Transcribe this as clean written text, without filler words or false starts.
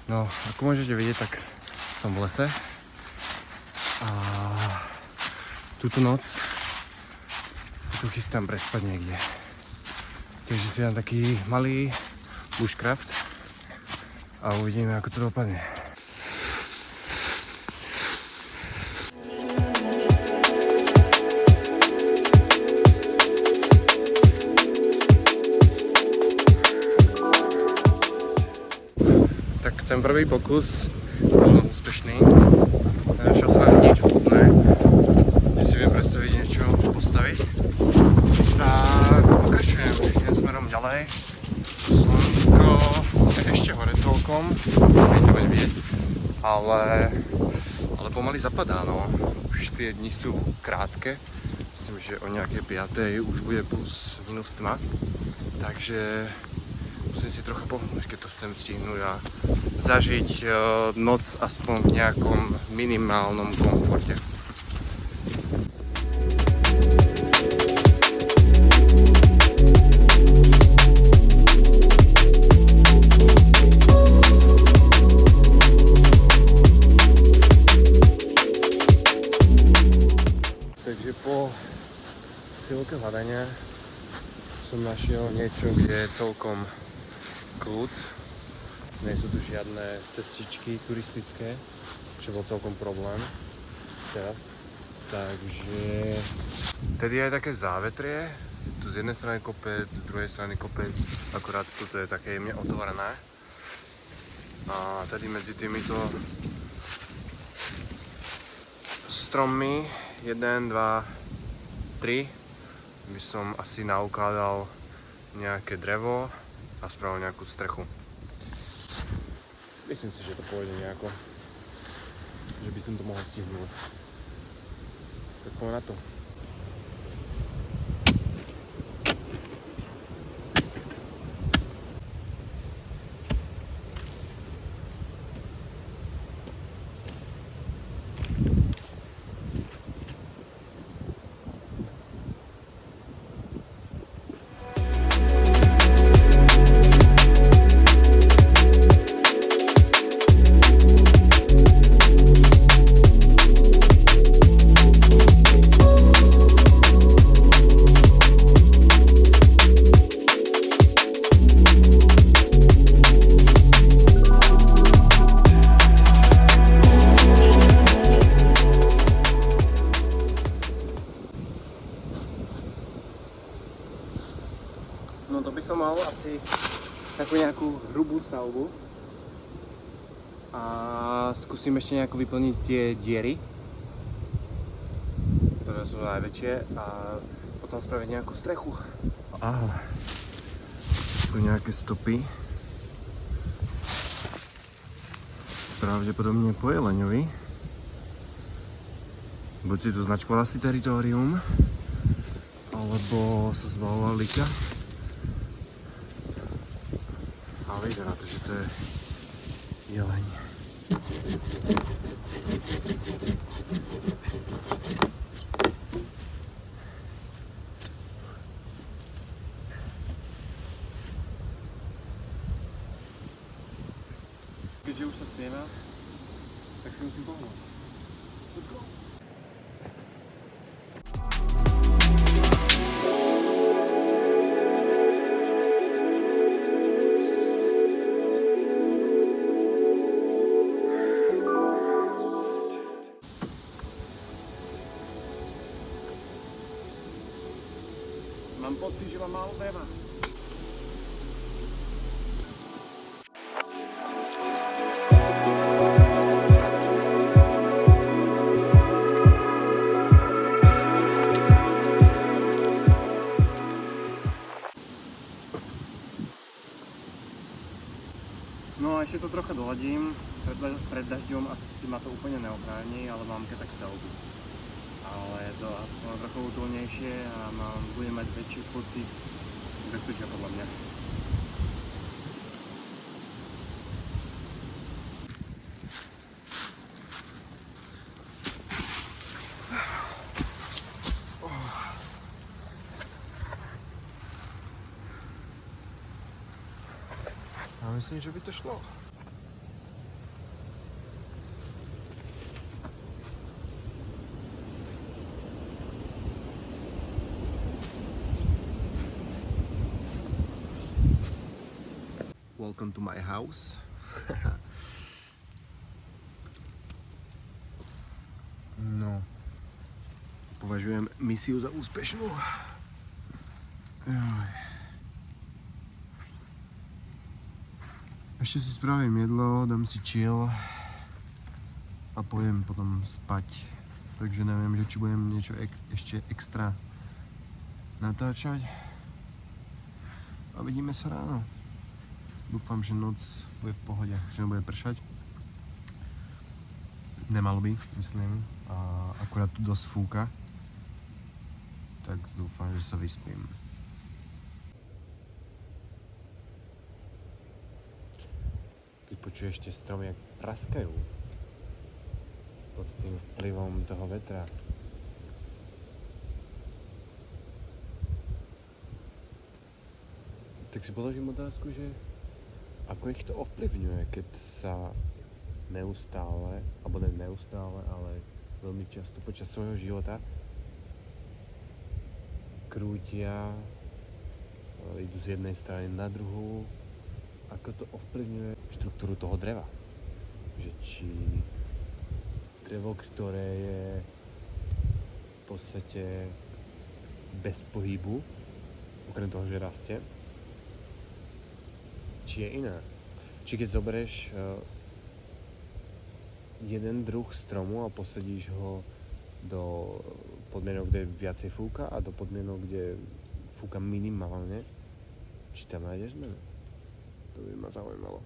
No, ako môžete vidieť, tak som v lese a túto noc sa tu chystám prespať niekde. Takže si dám taký malý bushcraft a uvidíme, ako to dopadne. Tak ten prvý pokus bol úspešný. Našiel som niečo vhodné, kde si viem predstaviť niečo postaviť. Tak pokračujem, idem smerom ďalej. Slnko je ešte hore celkom, to bude vidieť, ale pomaly zapadá, no. Už tie dni sú krátke, myslím, že o nejaké 5. už bude plus minus tma, takže musím si trocha pohnúť, keď to chcem stihnúť a zažiť noc aspoň v nejakom minimálnom komforte. Takže po chvíľke hľadania som našiel niečo, kde je celkom kľud. Nie sú tu žiadne cestičky turistické, čo bol celkom problém teraz. Takže tedy je také závetrie. Tu z jednej strany kopec, z druhej strany kopec. Akurát toto je také jemne otvorené. A tady medzi týmito strommi 1, 2, 3 by som asi naukladal nejaké drevo a spravil nejakú strechu. Myslím si, že to pôjde nejako, že by som to mohol stihnúť. Tak poďme na to. No to by som mal asi takú nejakú hrubú stavbu a skúsim ešte nejako vyplniť tie diery, ktoré sú najväčšie, a potom spraviť nejakú strechu. Aha, sú nejaké stopy, pravdepodobne po jeleňovi. Buď si tu značkoval asi teritorium, alebo sa zbavoval lika. A vyzerá to, že to je jeleň. Keďže už sa spieva, tak si musím pohnúť. Let's go! Mám pocit, že mám málo dreva. No a ešte to trocha doladím. Pred dažďom asi ma to úplne neoprávni, ale mámke tak celú. Ale je to aspoň trochu útulnejšie a budem mať väčší pocit bezpečia podľa mňa. A myslím, že by to šlo. Welcome to my house. No. Považujem misiu za úspešnú. Ešte si spravím jedlo, dám si chill a pôjdem potom spať. Takže neviem, že či budem niečo ešte extra natáčať. A vidíme sa ráno. Dúfam, že noc bude v pohode, že nebude pršať. Nemalo by, myslím. A akurát tu dosť fúka. Tak dúfam, že sa vyspím. Keď počuješ tie stromy, jak praskajú pod tým vplyvom toho vetra. Tak si položím otázku, že ako ich to ovplyvňuje, keď sa neustále, alebo ne neustále, ale veľmi často počas svojho života krútia, idú z jednej strany na druhú, ako to ovplyvňuje štruktúru toho dreva. Že či drevo, ktoré je v podstate bez pohybu, okrem toho, že rastie, či je iná. Či keď zoberieš jeden druh stromu a posadíš ho do podmienok, kde viacej fúka a do podmienok, kde fúka minimálne, či tam nájdeš zmenu? To by ma zaujímalo.